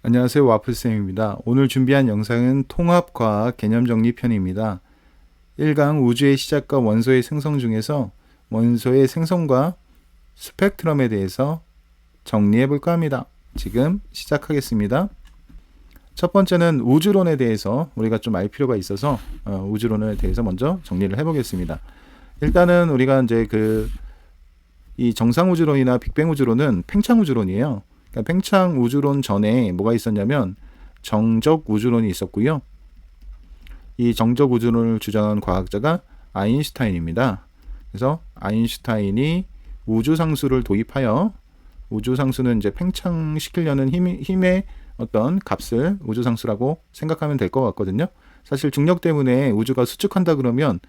안녕하세요. 와플쌤입니다. 오늘 준비한 영상은 통합과학 개념정리 편입니다. 1강 우주의 시작과 원소의 생성 중에서 원소의 생성과 스펙트럼에 대해서 정리해 볼까 합니다. 지금 시작하겠습니다. 첫 번째는 우주론에 대해서 우리가 좀 알 필요가 있어서 우주론에 대해서 먼저 정리를 해 보겠습니다. 일단은 우리가 이제 이 정상우주론이나 빅뱅우주론은 팽창우주론이에요. 그러니까 팽창우주론 전에 뭐가 있었냐면 정적우주론이 있었고요. 이 정적우주론을 주장한 과학자가 아인슈타인입니다. 그래서 아인슈타인이 우주상수를 도입하여 우주상수는 이제 팽창시키려는 힘의 어떤 값을 우주상수라고 생각하면 될 것 같거든요. 사실 중력 때문에 우주가 수축한다 그러면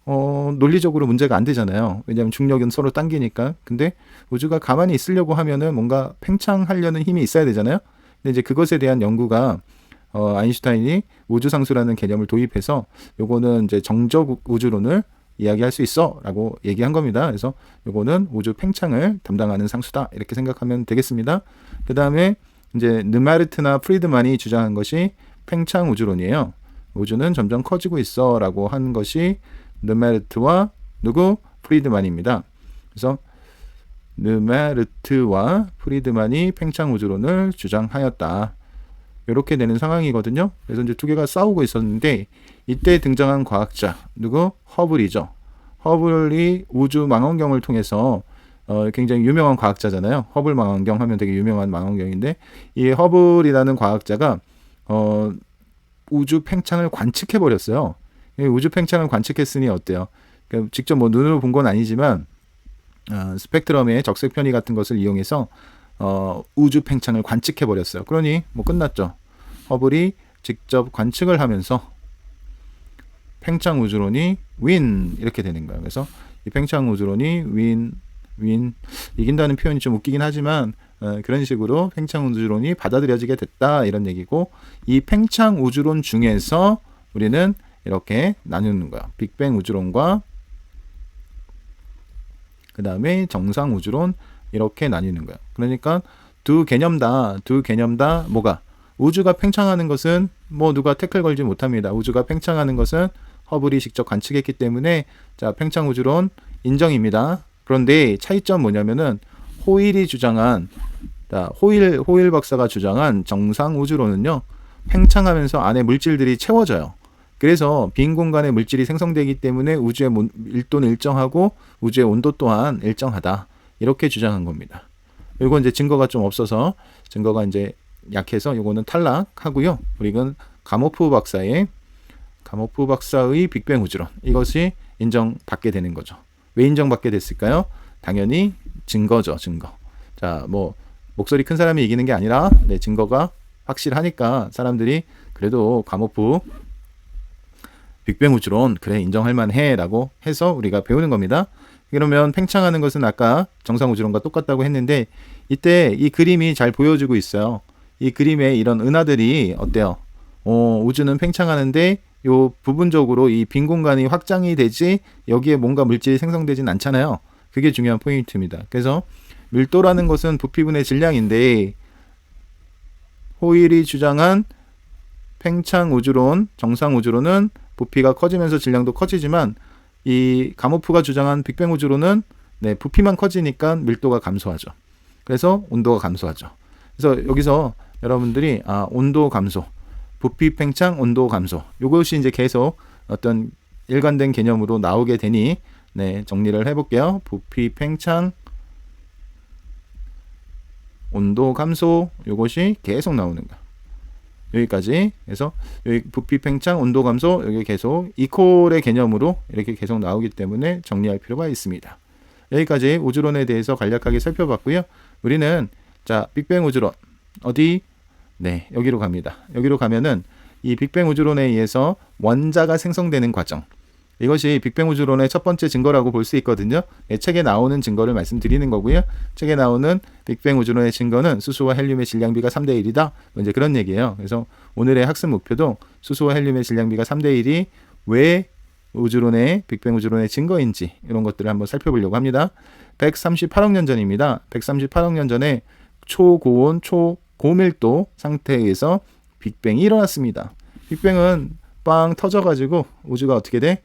논리적으로 문제가 안 되잖아요. 왜냐하면 중력은 서로 당기니까. 근데 우주가 가만히 있으려고 하면은 뭔가 팽창하려는 힘이 있어야 되잖아요. 근데 이제 그것에 대한 연구가 아인슈타인이 우주상수라는 개념을 도입해서 요거는 이제 정적 우주론을 이야기할 수 있어라고 얘기한 겁니다. 그래서 요거는 우주 팽창을 담당하는 상수다 이렇게 생각하면 되겠습니다. 그 다음에 이제 르마르트나 프리드만이 주장한 것이 팽창 우주론이에요. 우주는 점점 커지고 있어라고 한 것이 르마르트와 프리드만입니다. 그래서 르마르트와 프리드만이 팽창 우주론을 주장하였다. 이렇게 되는 상황이거든요. 그래서 이제 두 개가 싸우고 있었는데 이때 등장한 과학자 허블이죠. 허블이 우주 망원경을 통해서 굉장히 유명한 과학자잖아요. 허블 망원경 하면 되게 유명한 망원경인데 이 허블이라는 과학자가 우주 팽창을 관측해 버렸어요. 우주 팽창을 관측했으니 어때요? 그러니까 직접 뭐 눈으로 본 건 아니지만 스펙트럼의 적색 편의 같은 것을 이용해서 우주 팽창을 관측해 버렸어요. 그러니 뭐 끝났죠. 허블이 직접 관측을 하면서 팽창 우주론이 윈 이렇게 되는 거예요. 그래서 이 팽창 우주론이 윈 이긴다는 표현이 좀 웃기긴 하지만 그런 식으로 팽창 우주론이 받아들여지게 됐다 이런 얘기고, 이 팽창 우주론 중에서 우리는 이렇게 나누는 거야. 빅뱅 우주론과 그 다음에 정상 우주론 이렇게 나뉘는 거야. 그러니까 두 개념 다 뭐가 우주가 팽창하는 것은 뭐 누가 태클 걸지 못합니다. 우주가 팽창하는 것은 허블이 직접 관측했기 때문에 자 팽창 우주론 인정입니다. 그런데 차이점 뭐냐면은 호일이 주장한 호일 박사가 주장한 정상 우주론은요, 팽창하면서 안에 물질들이 채워져요. 그래서 빈 공간에 물질이 생성되기 때문에 우주의 밀도는 일정하고 우주의 온도 또한 일정하다. 이렇게 주장한 겁니다. 이건 이제 증거가 좀 없어서 증거가 이제 약해서 이거는 탈락하고요. 우리는 가모프 박사의 빅뱅 우주론 이것이 인정받게 되는 거죠. 왜 인정받게 됐을까요? 당연히 증거죠, 증거. 자, 뭐 목소리 큰 사람이 이기는 게 아니라 증거가 확실하니까 사람들이 그래도 가모프 빅뱅 우주론 그래 인정할 만해 라고 해서 우리가 배우는 겁니다. 그러면 팽창하는 것은 아까 정상 우주론과 똑같다고 했는데 이때 이 그림이 잘 보여지고 있어요. 이 그림에 이런 은하들이 어때요? 우주는 팽창하는데 요 부분적으로 이 빈 공간이 확장이 되지 여기에 뭔가 물질이 생성되진 않잖아요. 그게 중요한 포인트입니다. 그래서 밀도라는 것은 부피분의 질량인데 호일이 주장한 팽창 우주론, 정상 우주론은 부피가 커지면서 질량도 커지지만 이 가모프가 주장한 빅뱅 우주론은 부피만 커지니까 밀도가 감소하죠. 그래서 온도가 감소하죠. 그래서 여기서 여러분들이 온도 감소, 부피 팽창, 온도 감소 이것이 이제 계속 어떤 일관된 개념으로 나오게 되니 정리를 해볼게요. 부피 팽창, 온도 감소 이것이 계속 나오는 거야. 여기까지. 그래서 여기 부피 팽창, 온도 감소 여기 계속 이퀄의 개념으로 이렇게 계속 나오기 때문에 정리할 필요가 있습니다. 여기까지 우주론에 대해서 간략하게 살펴봤고요. 우리는 자 빅뱅 우주론 어디? 여기로 갑니다. 여기로 가면은 이 빅뱅 우주론에 의해서 원자가 생성되는 과정, 이것이 빅뱅 우주론의 첫 번째 증거라고 볼 수 있거든요. 책에 나오는 증거를 말씀드리는 거고요. 책에 나오는 빅뱅 우주론의 증거는 수소와 헬륨의 질량비가 3대 1이다. 이제 그런 얘기예요. 그래서 오늘의 학습 목표도 수소와 헬륨의 질량비가 3대 1이 왜 빅뱅 우주론의 증거인지 이런 것들을 한번 살펴보려고 합니다. 138억 년 전입니다. 138억 년 전에 초고온, 고밀도 상태에서 빅뱅이 일어났습니다. 빅뱅은 빵 터져가지고 우주가 어떻게 돼?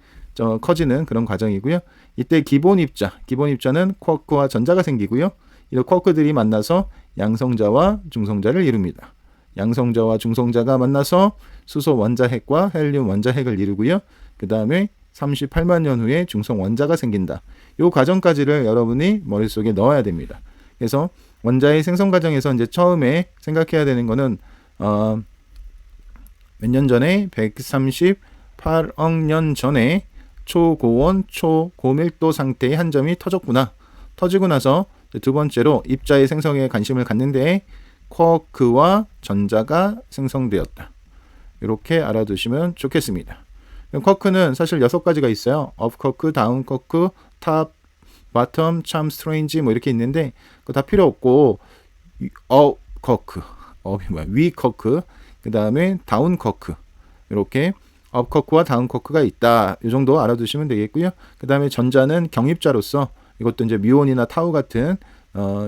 커지는 그런 과정이고요. 이때 기본 입자는 쿼크와 전자가 생기고요. 이 쿼크들이 만나서 양성자와 중성자를 이룹니다. 양성자와 중성자가 만나서 수소 원자핵과 헬륨 원자핵을 이루고요. 그 다음에 38만 년 후에 중성 원자가 생긴다. 이 과정까지를 여러분이 머릿속에 넣어야 됩니다. 그래서 원자의 생성 과정에서 이제 처음에 생각해야 되는 거는 몇 년 전에 138억 년 전에 초고온 초고밀도 상태의 한 점이 터졌구나. 터지고 나서 두 번째로 입자의 생성에 관심을 갖는데 쿼크와 전자가 생성되었다. 이렇게 알아두시면 좋겠습니다. 쿼크는 사실 6가지가 있어요. 업 쿼크, 다운 쿼크, 탑, 바텀, 참 스트레인지 뭐 이렇게 있는데 그거 다 필요 없고 쿼크, 위 쿼크, 그 다음에 다운 쿼크 이렇게 업 쿼크와 다운 쿼크가 있다. 이 정도 알아두시면 되겠고요. 그 다음에 전자는 경입자로서 이것도 이제 뮤온이나 타우 같은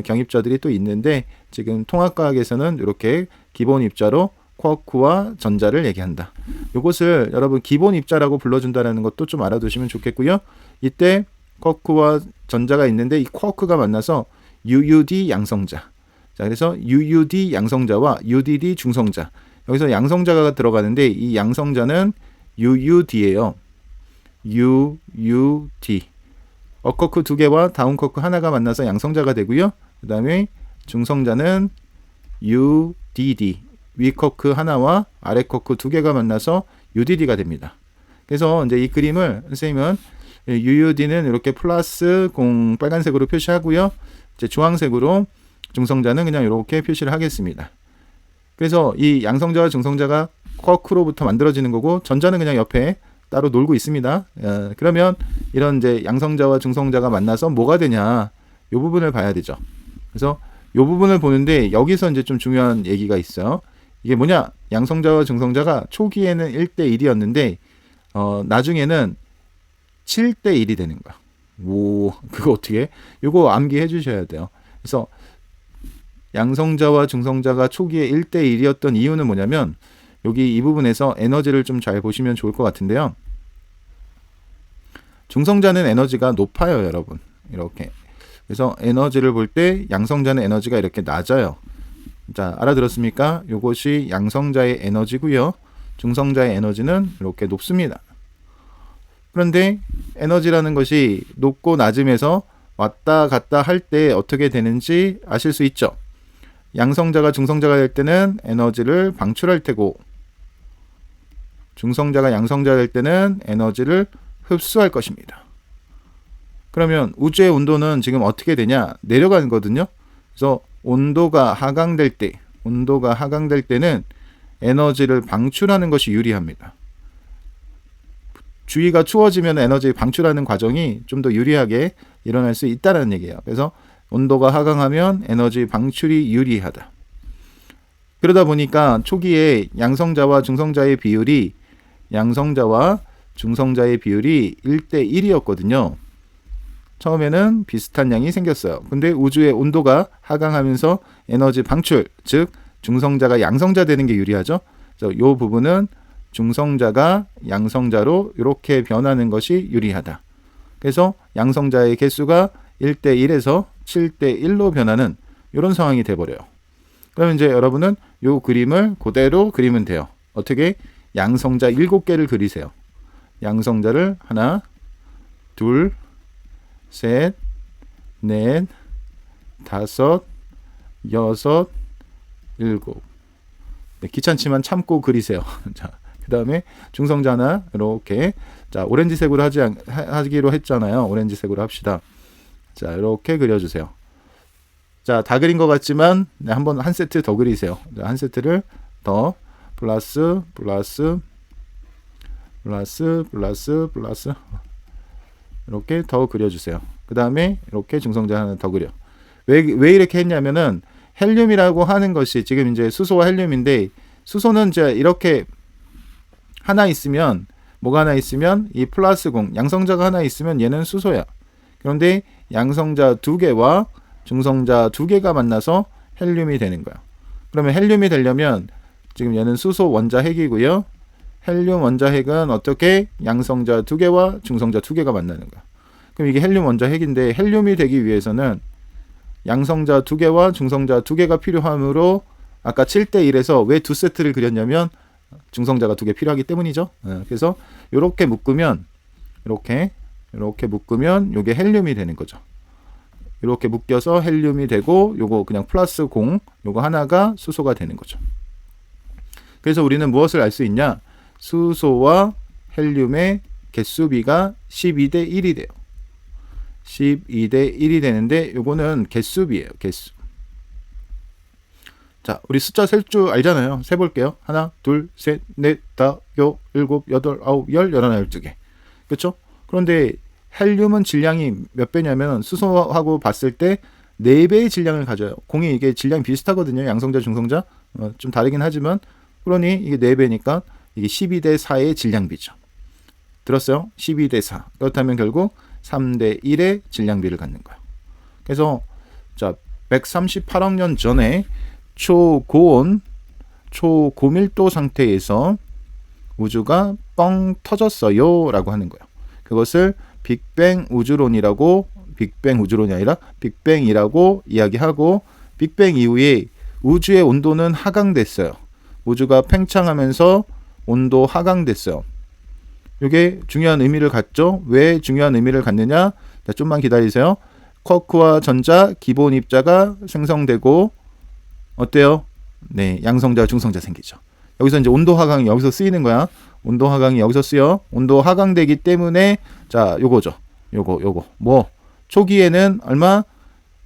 경입자들이 또 있는데 지금 통합과학에서는 이렇게 기본 입자로 쿼크와 전자를 얘기한다. 이것을 여러분 기본 입자라고 불러준다는 것도 좀 알아두시면 좋겠고요. 이때 쿼크와 전자가 있는데 이 쿼크가 만나서 UUD 양성자. 자, 그래서 UUD 양성자와 UDD 중성자. 여기서 양성자가 들어가는데 이 양성자는 UUD예요. UUD. 업쿼크 2개와 다운쿼크 하나가 만나서 양성자가 되고요. 그 다음에 중성자는 UDD. 위쿼크 하나와 아래쿼크 2개가 만나서 UDD가 됩니다. 그래서 이제 이 그림을 선생님은 UUD는 이렇게 플러스 공 빨간색으로 표시하고요. 이제 주황색으로 중성자는 그냥 이렇게 표시를 하겠습니다. 그래서 이 양성자와 중성자가 쿼크로부터 만들어지는 거고 전자는 그냥 옆에 따로 놀고 있습니다. 그러면 이런 이제 양성자와 중성자가 만나서 뭐가 되냐 이 부분을 봐야 되죠. 그래서 이 부분을 보는데 여기서 이제 좀 중요한 얘기가 있어요. 이게 뭐냐? 양성자와 중성자가 초기에는 1대1이었는데 나중에는 7대1이 되는 거야. 오, 그거 어떻게? 이거 암기해 주셔야 돼요. 그래서 양성자와 중성자가 초기에 1대1이었던 이유는 뭐냐면 여기 이 부분에서 에너지를 좀 잘 보시면 좋을 것 같은데요. 중성자는 에너지가 높아요, 여러분. 이렇게. 그래서 에너지를 볼 때 양성자는 에너지가 이렇게 낮아요. 자, 알아들었습니까? 이것이 양성자의 에너지고요. 중성자의 에너지는 이렇게 높습니다. 그런데 에너지라는 것이 높고 낮음에서 왔다 갔다 할 때 어떻게 되는지 아실 수 있죠. 양성자가 중성자가 될 때는 에너지를 방출할 테고 중성자가 양성자가 될 때는 에너지를 흡수할 것입니다. 그러면 우주의 온도는 지금 어떻게 되냐? 내려가거든요. 그래서 온도가 하강될 때는 에너지를 방출하는 것이 유리합니다. 주위가 추워지면 에너지 방출하는 과정이 좀 더 유리하게 일어날 수 있다는 얘기예요. 그래서 온도가 하강하면 에너지 방출이 유리하다. 그러다 보니까 초기에 양성자와 중성자의 비율이 1대1이었거든요. 처음에는 비슷한 양이 생겼어요. 근데 우주의 온도가 하강하면서 에너지 방출, 즉 중성자가 양성자 되는 게 유리하죠. 그래서 이 부분은 중성자가 양성자로 이렇게 변하는 것이 유리하다. 그래서 양성자의 개수가 1대1에서 7대1로 변하는 이런 상황이 돼버려요. 그럼 이제 여러분은 이 그림을 그대로 그리면 돼요. 어떻게? 양성자 7개를 그리세요. 양성자를 하나, 둘, 셋, 넷, 다섯, 여섯, 일곱. 네, 귀찮지만 참고 그리세요. 자, 그 다음에 중성자 하나 이렇게 자 오렌지색으로 하기로 했잖아요. 오렌지색으로 합시다. 자 이렇게 그려주세요. 자 다 그린 것 같지만 네, 한번 한 세트 더 그리세요. 자, 한 세트를 더 플러스 이렇게 더 그려주세요. 그 다음에 이렇게 중성자 하나 더 그려. 왜 이렇게 했냐면은 헬륨이라고 하는 것이 지금 이제 수소와 헬륨인데 수소는 이제 이렇게 하나 있으면 뭐가 하나 있으면 이 플러스 공 양성자가 하나 있으면 얘는 수소야. 그런데 양성자 2개와 중성자 2개가 만나서 헬륨이 되는 거야. 그러면 헬륨이 되려면 지금 얘는 수소 원자핵이고요. 헬륨 원자핵은 어떻게 양성자 2개와 중성자 2개가 만나는 거야. 그럼 이게 헬륨 원자핵인데 헬륨이 되기 위해서는 양성자 2개와 중성자 2개가 필요하므로 아까 7대1에서 왜 2세트를 그렸냐면 중성자가 2개 필요하기 때문이죠. 그래서 이렇게 묶으면 이렇게 묶으면 이게 헬륨이 되는 거죠. 이렇게 묶여서 헬륨이 되고 요거 그냥 플러스 0 요거 하나가 수소가 되는 거죠. 그래서 우리는 무엇을 알 수 있냐? 수소와 헬륨의 개수비가 12대 1이 돼요. 12대 1이 되는데 요거는 개수비예요. 개수. 자, 우리 숫자 셀 줄 알잖아요. 세 볼게요. 하나, 둘, 셋, 넷, 다, 요, 일곱, 여덟, 아홉, 열, 열하나, 12개. 그렇죠? 그런데 헬륨은 질량이 몇 배냐면 수소하고 봤을 때 4배의 질량을 가져요. 공이 이게 질량이 비슷하거든요. 양성자, 중성자. 좀 다르긴 하지만 그러니 이게 4배니까 이게 12대 4의 질량비죠. 들었어요? 12대 4. 그렇다면 결국 3대 1의 질량비를 갖는 거예요. 그래서 자, 138억 년 전에 초고온, 초고밀도 상태에서 우주가 뻥 터졌어요 라고 하는 거예요. 그것을 빅뱅 우주론이라고, 빅뱅 우주론이 아니라 빅뱅이라고 이야기하고, 빅뱅 이후에 우주의 온도는 하강됐어요. 우주가 팽창하면서 온도 하강됐어요. 이게 중요한 의미를 갖죠. 왜 중요한 의미를 갖느냐? 자, 좀만 기다리세요. 쿼크와 전자, 기본 입자가 생성되고 어때요? 네, 양성자, 중성자 생기죠. 여기서 이제 온도 하강이 여기서 쓰이는 거야. 온도 하강이 여기서 쓰여. 온도 하강되기 때문에 자, 요거죠. 요거. 뭐 초기에는 얼마?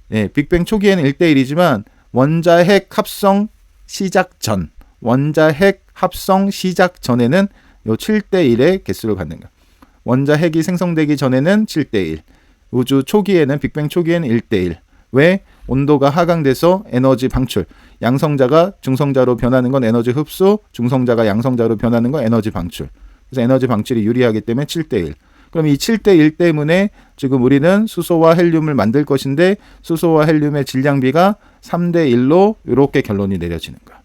네, 빅뱅 초기에는 1대1이지만 원자핵 합성 시작 전, 원자핵 합성 시작 전에는 요 7대1의 개수를 갖는 거야. 원자핵이 생성되기 전에는 7대1. 우주 초기에는 빅뱅 초기에는 1대1. 왜? 온도가 하강돼서 에너지 방출. 양성자가 중성자로 변하는 건 에너지 흡수, 중성자가 양성자로 변하는 건 에너지 방출. 그래서 에너지 방출이 유리하기 때문에 7대1. 그럼 이 7대1 때문에 지금 우리는 수소와 헬륨을 만들 것인데 수소와 헬륨의 질량비가 3대1로 이렇게 결론이 내려지는 거야.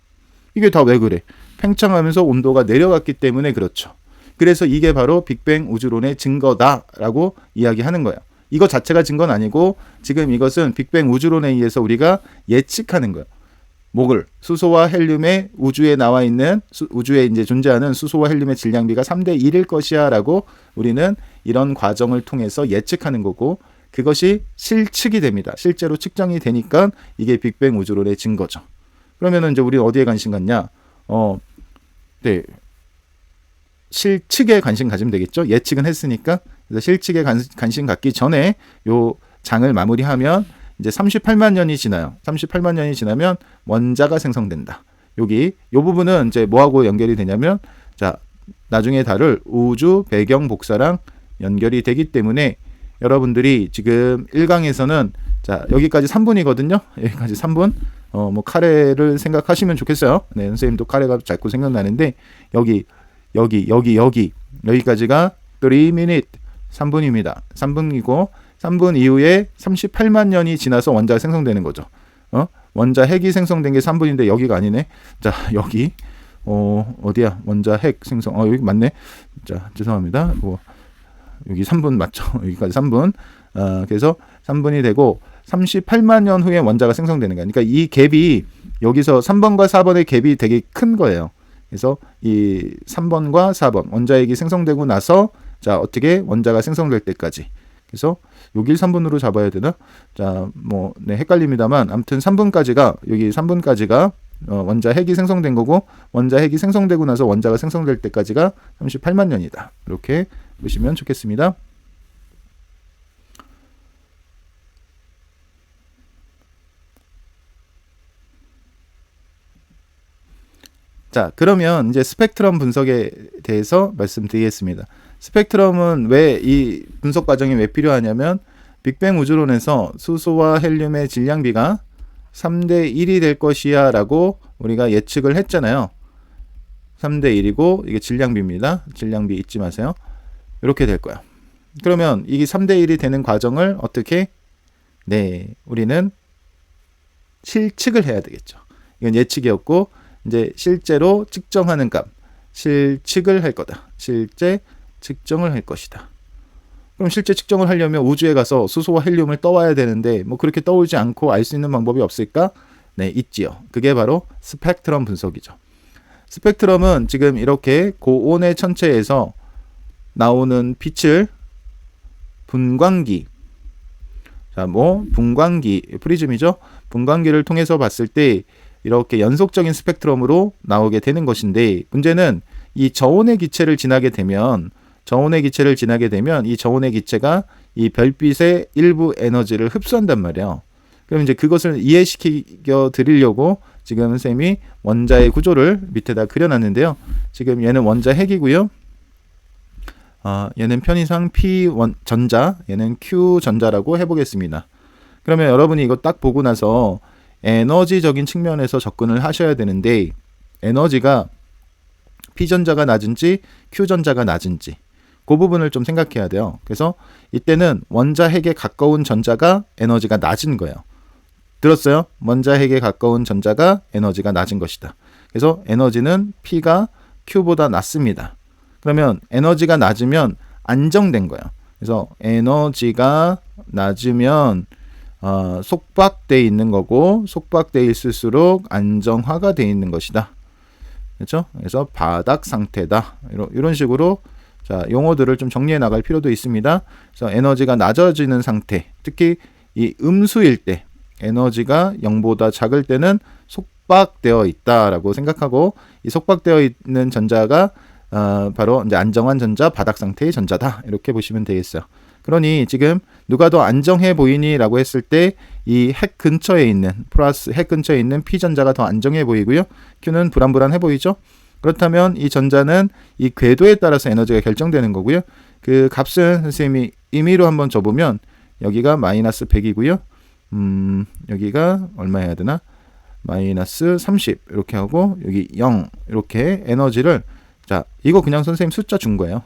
이게 다 왜 그래? 팽창하면서 온도가 내려갔기 때문에 그렇죠. 그래서 이게 바로 빅뱅 우주론의 증거다라고 이야기하는 거예요. 이거 자체가 증거는 아니고 지금 이것은 빅뱅 우주론에 의해서 우리가 예측하는 거예요. 뭐를? 수소와 헬륨의 우주에 나와 있는 우주에 이제 존재하는 수소와 헬륨의 질량비가 3대 1일 것이야라고 우리는 이런 과정을 통해서 예측하는 거고 그것이 실측이 됩니다. 실제로 측정이 되니까 이게 빅뱅 우주론의 증거죠. 그러면은 이제 우리 어디에 관심 갖냐? 네. 실측에 관심 가지면 되겠죠. 예측은 했으니까. 그래서 실측에 관심 갖기 전에 요 장을 마무리하면 이제 38만 년이 지나요. 38만 년이 지나면 원자가 생성된다. 여기 요 부분은 이제 뭐하고 연결이 되냐면 자, 나중에 다룰 우주 배경 복사랑 연결이 되기 때문에 여러분들이 지금 1강에서는 자, 여기까지 3분이거든요. 여기까지 3분. 뭐 카레를 생각하시면 좋겠어요. 네, 선생님도 카레가 자꾸 생각나는데 여기까지가 3minute 3분입니다. 3분이고 3분 이후에 38만 년이 지나서 원자가 생성되는 거죠. 원자 핵이 생성된 게 3분인데 여기가 아니네. 자, 여기 어디야? 원자 핵 생성. 여기 맞네. 자, 죄송합니다. 여기 3분 맞죠? 여기까지 3분. 그래서 3분이 되고 38만 년 후에 원자가 생성되는 거야. 그러니까 이 갭이 여기서 3번과 4번의 갭이 되게 큰 거예요. 그래서 이 3번과 4번 원자핵이 생성되고 나서 자, 어떻게 원자가 생성될 때까지. 그래서 여길 3분으로 잡아야 되나? 자, 뭐 네, 헷갈립니다만 아무튼 3분까지가 여기 3분까지가 원자핵이 생성된 거고 원자핵이 생성되고 나서 원자가 생성될 때까지가 38만 년이다. 이렇게 보시면 좋겠습니다. 자, 그러면 이제 스펙트럼 분석에 대해서 말씀드리겠습니다. 스펙트럼은 왜 이 분석 과정이 왜 필요하냐면 빅뱅 우주론에서 수소와 헬륨의 질량비가 3대 1이 될 것이야 라고 우리가 예측을 했잖아요. 3대 1이고 이게 질량비입니다. 질량비 잊지 마세요. 이렇게 될 거야. 그러면 이게 3대 1이 되는 과정을 어떻게? 네, 우리는 실측을 해야 되겠죠. 이건 예측이었고, 이제 실제로 측정하는 값, 실측을 할 거다. 실제 측정을 할 것이다. 그럼 실제 측정을 하려면 우주에 가서 수소와 헬륨을 떠와야 되는데 뭐 그렇게 떠오지 않고 알 수 있는 방법이 없을까? 네, 있지요. 그게 바로 스펙트럼 분석이죠. 스펙트럼은 지금 이렇게 고온의 천체에서 나오는 빛을 분광기, 자, 뭐 분광기, 프리즘이죠. 분광기를 통해서 봤을 때 이렇게 연속적인 스펙트럼으로 나오게 되는 것인데, 문제는 이 저온의 기체를 지나게 되면 이 저온의 기체가 이 별빛의 일부 에너지를 흡수한단 말이에요. 그럼 이제 그것을 이해시켜 드리려고 지금 쌤이 원자의 구조를 밑에다 그려놨는데요. 지금 얘는 원자 핵이고요. 얘는 편의상 P 전자, 얘는 Q 전자라고 해보겠습니다. 그러면 여러분이 이거 딱 보고 나서 에너지적인 측면에서 접근을 하셔야 되는데, 에너지가 P 전자가 낮은지 Q 전자가 낮은지 그 부분을 좀 생각해야 돼요. 그래서 이때는 원자 핵에 가까운 전자가 에너지가 낮은 거예요. 들었어요? 원자 핵에 가까운 전자가 에너지가 낮은 것이다. 그래서 에너지는 P가 Q보다 낮습니다. 그러면 에너지가 낮으면 안정된 거예요. 그래서 에너지가 낮으면 속박돼 있는 거고, 속박돼 있을수록 안정화가 돼 있는 것이다. 그렇죠? 그래서 바닥 상태다. 이런 식으로 자, 용어들을 좀 정리해 나갈 필요도 있습니다. 그래서 에너지가 낮아지는 상태, 특히 이 음수일 때, 에너지가 0보다 작을 때는 속박되어 있다라고 생각하고, 이 속박되어 있는 전자가 바로 이제 안정한 전자, 바닥 상태의 전자다. 이렇게 보시면 되겠어요. 그러니 지금 누가 더 안정해 보이니라고 했을 때 이 핵 근처에 있는 플러스 핵 근처에 있는 P 전자가 더 안정해 보이고요. Q는 불안불안해 보이죠. 그렇다면 이 전자는 이 궤도에 따라서 에너지가 결정되는 거고요. 그 값은 선생님이 임의로 한번 줘보면 여기가 마이너스 100이고요. 여기가 얼마 해야 되나? 마이너스 30 이렇게 하고 여기 0 이렇게 에너지를, 자, 이거 그냥 선생님 숫자 준 거예요.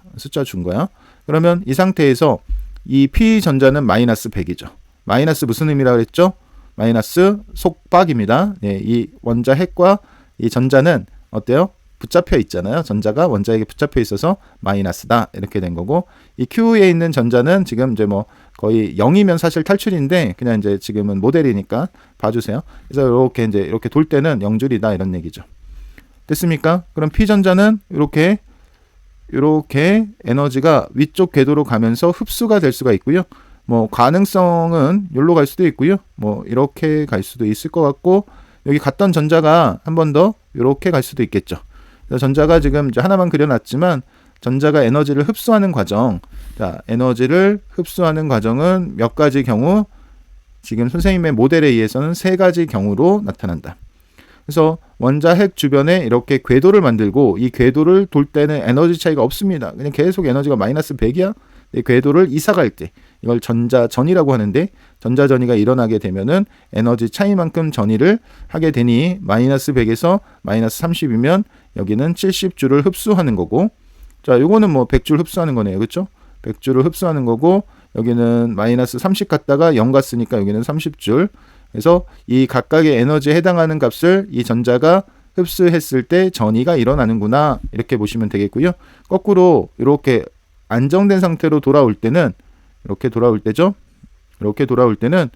그러면 이 상태에서 이 P 전자는 마이너스 100이죠. 마이너스 무슨 의미라고 그랬죠? 마이너스 속박입니다. 네, 이 원자 핵과 이 전자는 어때요? 붙잡혀 있잖아요. 전자가 원자에게 붙잡혀 있어서 마이너스다. 이렇게 된 거고, 이 Q에 있는 전자는 지금 이제 뭐 거의 0이면 사실 탈출인데 그냥 이제 지금은 모델이니까 봐주세요. 그래서 이렇게 돌 때는 0줄이다 이런 얘기죠. 됐습니까? 그럼 P 전자는 이렇게 에너지가 위쪽 궤도로 가면서 흡수가 될 수가 있고요. 뭐 가능성은 여기로 갈 수도 있고요. 뭐 이렇게 갈 수도 있을 것 같고, 여기 갔던 전자가 한 번 더 이렇게 갈 수도 있겠죠. 그래서 전자가 지금 이제 하나만 그려놨지만 전자가 에너지를 흡수하는 과정, 자, 에너지를 흡수하는 과정은 몇 가지 경우, 지금 선생님의 모델에 의해서는 3가지 경우로 나타난다. 그래서 원자 핵 주변에 이렇게 궤도를 만들고, 이 궤도를 돌 때는 에너지 차이가 없습니다. 그냥 계속 에너지가 마이너스 100이야. 이 궤도를 이사갈 때, 이걸 전자전이라고 하는데, 전자전이가 일어나게 되면은 에너지 차이만큼 전이를 하게 되니 마이너스 100에서 마이너스 30이면 여기는 70줄을 흡수하는 거고, 자, 요거는 뭐 100줄 흡수하는 거네요. 그렇죠? 100줄을 흡수하는 거고, 여기는 마이너스 30 갔다가 0 갔으니까 여기는 30줄. 그래서 이 각각의 에너지에 해당하는 값을 이 전자가 흡수했을 때 전이가 일어나는구나. 이렇게 보시면 되겠고요. 거꾸로 이렇게 안정된 상태로 돌아올 때는 이렇게 돌아올 때죠. 이렇게 돌아올 때는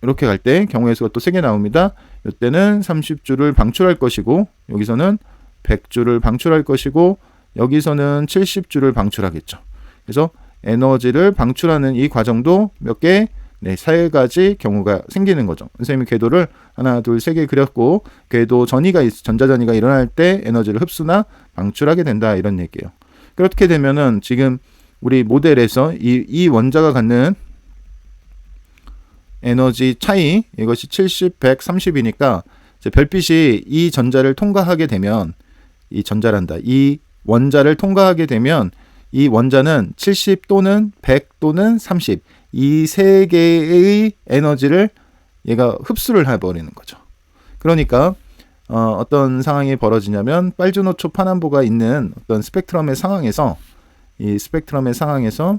이렇게 갈 때 경우의 수가 또 3개 나옵니다. 이때는 30줄을 방출할 것이고, 여기서는 100줄을 방출할 것이고, 여기서는 70줄을 방출하겠죠. 그래서 에너지를 방출하는 이 과정도 몇 개? 네, 3가지 경우가 생기는 거죠. 선생님이 궤도를 하나, 둘, 3개 그렸고, 궤도 전자전이가 일어날 때 에너지를 흡수나 방출하게 된다, 이런 얘기예요. 그렇게 되면은 지금 우리 모델에서 이 원자가 갖는 에너지 차이, 이것이 70, 100, 30이니까 별빛이 이 전자를 통과하게 되면, 이 원자를 통과하게 되면 이 원자는 70 또는 100 또는 30, 이 3개의 에너지를 얘가 흡수를 해버리는 거죠. 그러니까 어떤 상황이 벌어지냐면, 빨주노초 파남보가 있는 어떤 스펙트럼의 상황에서, 이 스펙트럼의 상황에서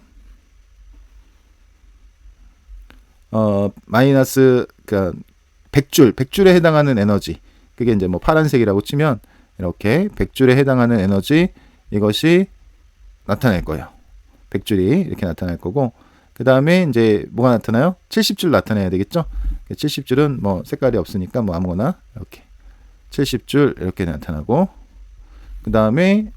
마이너스, 그러니까 100줄에 해당하는 에너지, 그게 이제 뭐 파란색이라고 치면 이렇게 100줄에 해당하는 에너지 이것이 나타날 거예요. 100줄이 이렇게 나타날 거고, 그 다음에 이제 뭐가 나타나요? 70줄 나타내야 되겠죠? 70줄은 뭐 색깔이 없으니까 뭐 아무거나 이렇게 70줄 이렇게 나타나고, 그 다음에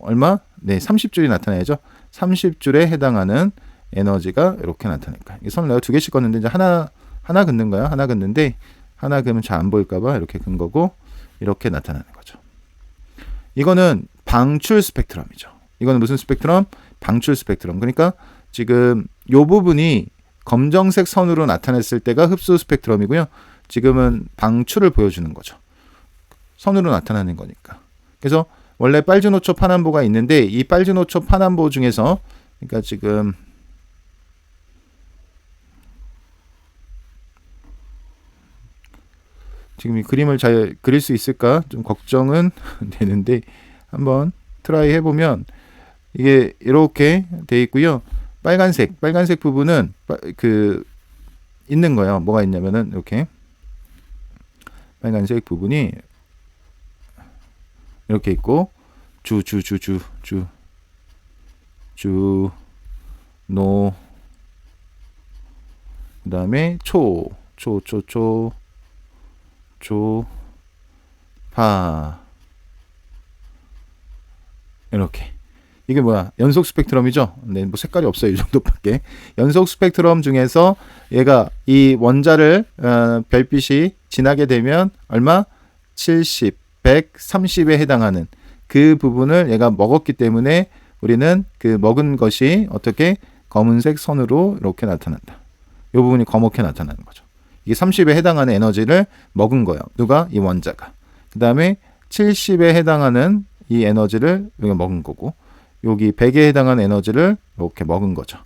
얼마? 네, 30줄이 나타나야죠. 30줄에 해당하는 에너지가 이렇게 나타날 거예요. 이 선을 내가 두 개씩 껐는데 이제 하나 긋는 거야. 하나 긋는데 하나 그으면 잘 안 보일까봐 이렇게 긋은 거고, 이렇게 나타나는 거죠. 이거는 방출 스펙트럼이죠. 이거는 무슨 스펙트럼? 방출 스펙트럼. 그러니까 지금 이 부분이 검정색 선으로 나타냈을 때가 흡수 스펙트럼이고요. 지금은 방출을 보여주는 거죠. 선으로 나타나는 거니까. 그래서 원래 빨주노초 파남보가 있는데 이 빨주노초 파남보 중에서, 그러니까 지금 이 그림을 잘 그릴 수 있을까 좀 걱정은 되는데 한번 트라이 해보면 이게 이렇게 돼 있고요. 빨간색 부분은 그 있는 거예요. 뭐가 있냐면은 이렇게 빨간색 부분이 이렇게 있고, 노, 그 다음에 파, 이렇게. 이게 뭐야? 연속 스펙트럼이죠? 네, 뭐 색깔이 없어요. 이 정도밖에. 연속 스펙트럼 중에서 얘가 이 원자를 별빛이 지나게 되면 얼마? 70, 130에 해당하는 그 부분을 얘가 먹었기 때문에 우리는 그 먹은 것이 어떻게 검은색 선으로 이렇게 나타난다. 이 부분이 검게 나타나는 거죠. 이게 30에 해당하는 에너지를 먹은 거예요. 누가? 이 원자가. 그 다음에 70에 해당하는 이 에너지를 여기가 먹은 거고, 여기 100에 해당하는 에너지를 이렇게 먹은 거죠.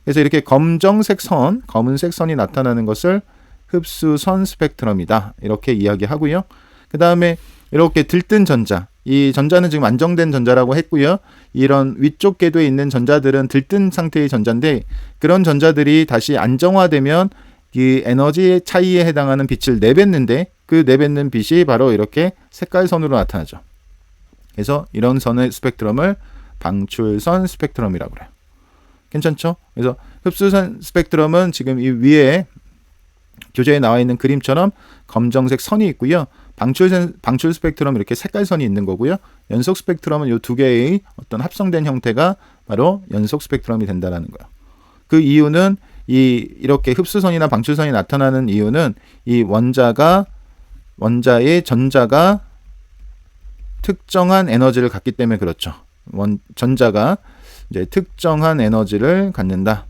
그래서 이렇게 검은색 선이 나타나는 것을 흡수선 스펙트럼이다. 이렇게 이야기하고요. 그 다음에 이렇게 들뜬 전자, 이 전자는 지금 안정된 전자라고 했고요. 이런 위쪽 궤도에 있는 전자들은 들뜬 상태의 전자인데, 그런 전자들이 다시 안정화되면 이 에너지 차이에 해당하는 빛을 내뱉는데, 그 내뱉는 빛이 바로 이렇게 색깔선으로 나타나죠. 그래서 이런 선의 스펙트럼을 방출선 스펙트럼이라고 그래요. 괜찮죠? 그래서 흡수선 스펙트럼은 지금 이 위에 교재에 나와 있는 그림처럼 검정색 선이 있고요. 방출 스펙트럼 이렇게 색깔선이 있는 거고요. 연속 스펙트럼은 이 두 개의 어떤 합성된 형태가 바로 연속 스펙트럼이 된다는 거예요. 그 이유는 이렇게 흡수선이나 방출선이 나타나는 이유는 이 원자의 전자가 특정한 에너지를 갖기 때문에 그렇죠. 전자가 이제 특정한 에너지를 갖는다.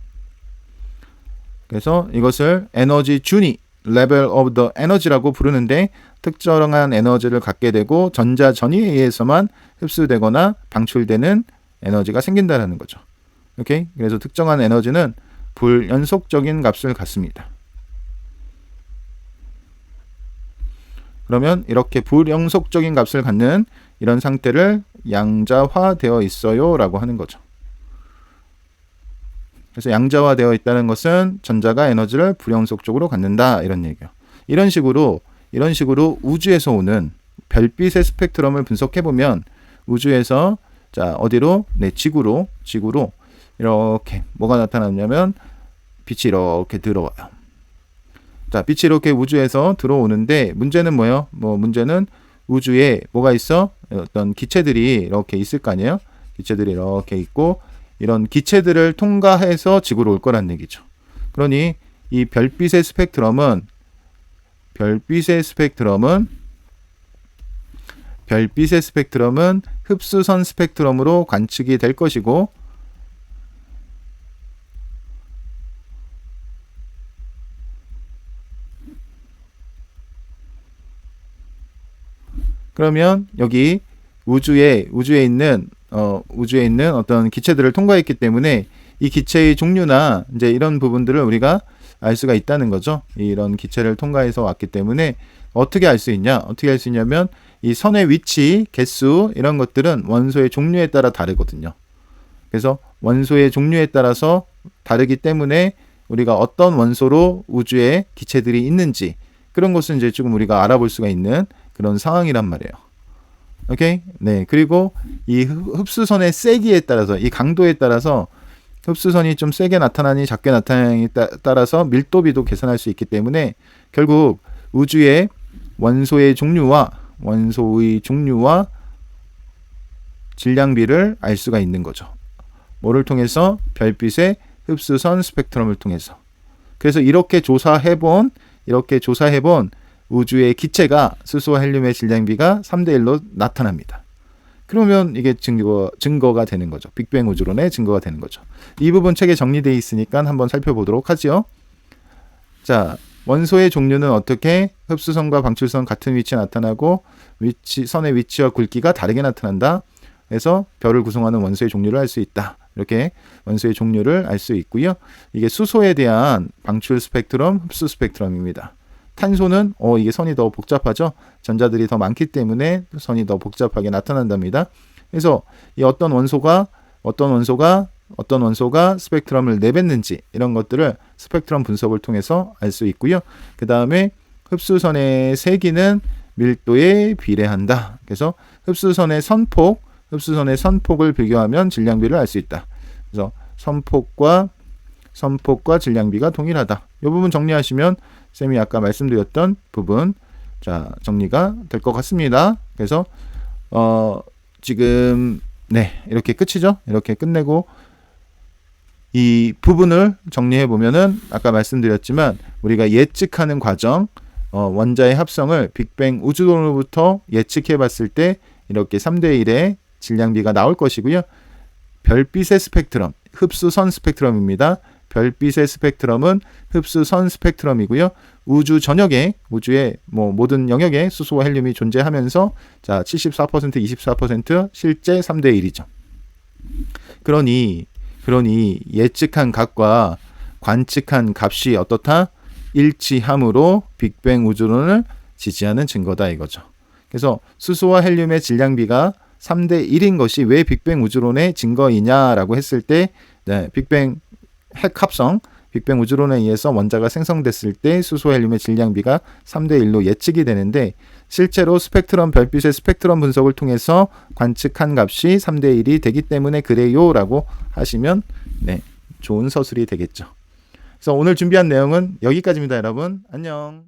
그래서 이것을 에너지 준위, level of the energy라고 부르는데, 특정한 에너지를 갖게 되고 전자 전위에 의해서만 흡수되거나 방출되는 에너지가 생긴다라는 거죠. 오케이? 그래서 특정한 에너지는 불연속적인 값을 갖습니다. 그러면 이렇게 불연속적인 값을 갖는 이런 상태를 양자화되어 있어요 라고 하는 거죠. 그래서 양자화되어 있다는 것은 전자가 에너지를 불연속적으로 갖는다, 이런 얘기예요. 이런 식으로 우주에서 오는 별빛의 스펙트럼을 분석해보면, 우주에서 자 어디로? 네, 지구로 이렇게 뭐가 나타나냐면 빛이 이렇게 들어와요. 자, 빛이 이렇게 우주에서 들어오는데 문제는 뭐예요? 문제는 우주에 뭐가 있어? 어떤 기체들이 이렇게 있을 거 아니에요? 기체들이 이렇게 있고, 이런 기체들을 통과해서 지구로 올 거란 얘기죠. 그러니 이 별빛의 스펙트럼은 흡수선 스펙트럼으로 관측이 될 것이고, 그러면 여기 우주에 있는 어떤 기체들을 통과했기 때문에 이 기체의 종류나 이제 이런 부분들을 우리가 알 수가 있다는 거죠. 이런 기체를 통과해서 왔기 때문에 어떻게 알 수 있냐? 어떻게 알 수 있냐면 이 선의 위치, 개수 이런 것들은 원소의 종류에 따라 다르거든요. 그래서 원소의 종류에 따라서 다르기 때문에 우리가 어떤 원소로 우주에 기체들이 있는지, 그런 것은 이제 조금 우리가 알아볼 수가 있는 그런 상황이란 말이에요. 오케이? 네. 그리고 이 흡수선의 세기에 따라서, 이 강도에 따라서 흡수선이 좀 세게 나타나니 작게 나타나니 따라서 밀도비도 계산할 수 있기 때문에 결국 우주의 원소의 종류와 질량비를 알 수가 있는 거죠. 뭐를 통해서? 별빛의 흡수선 스펙트럼을 통해서. 그래서 이렇게 조사해본 우주의 기체가 수소와 헬륨의 질량비가 3대1로 나타납니다. 그러면 이게 증거가 되는 거죠. 빅뱅 우주론의 증거가 되는 거죠. 이 부분 책에 정리되어 있으니까 한번 살펴보도록 하죠. 자, 원소의 종류는 어떻게? 흡수선과 방출선 같은 위치에 나타나고 선의 위치와 굵기가 다르게 나타난다. 그래서 별을 구성하는 원소의 종류를 알 수 있다. 이렇게 원소의 종류를 알 수 있고요. 이게 수소에 대한 방출 스펙트럼, 흡수 스펙트럼입니다. 탄소는 이게 선이 더 복잡하죠. 전자들이 더 많기 때문에 선이 더 복잡하게 나타난답니다. 그래서 이 어떤 원소가 스펙트럼을 내뱉는지 이런 것들을 스펙트럼 분석을 통해서 알 수 있고요. 그 다음에 흡수선의 세기는 밀도에 비례한다. 그래서 흡수선의 선폭을 비교하면 질량비를 알 수 있다. 그래서 선폭과 질량비가 동일하다. 이 부분 정리하시면 쌤이 아까 말씀드렸던 부분 정리가 될 것 같습니다. 그래서 지금 이렇게 끝이죠. 이렇게 끝내고 이 부분을 정리해 보면은 아까 말씀드렸지만 우리가 예측하는 과정, 원자의 합성을 빅뱅 우주론으로부터 예측해 봤을 때 이렇게 3대1의 질량비가 나올 것이고요. 별빛의 스펙트럼, 흡수선 스펙트럼입니다. 별빛의 스펙트럼은 흡수선 스펙트럼이고요. 우주의 모든 영역에 수소와 헬륨이 존재하면서 74%, 24% 실제 3대1이죠. 그러니 예측한 값과 관측한 값이 어떻다? 일치함으로 빅뱅 우주론을 지지하는 증거다 이거죠. 그래서 수소와 헬륨의 질량비가 3대1인 것이 왜 빅뱅 우주론의 증거이냐라고 했을 때 빅뱅 핵합성, 빅뱅 우주론에 의해서 원자가 생성됐을 때 수소 헬륨의 질량비가 3대1로 예측이 되는데 실제로 별빛의 스펙트럼 분석을 통해서 관측한 값이 3대1이 되기 때문에 그래요 라고 하시면 좋은 서술이 되겠죠. 그래서 오늘 준비한 내용은 여기까지입니다. 여러분 안녕.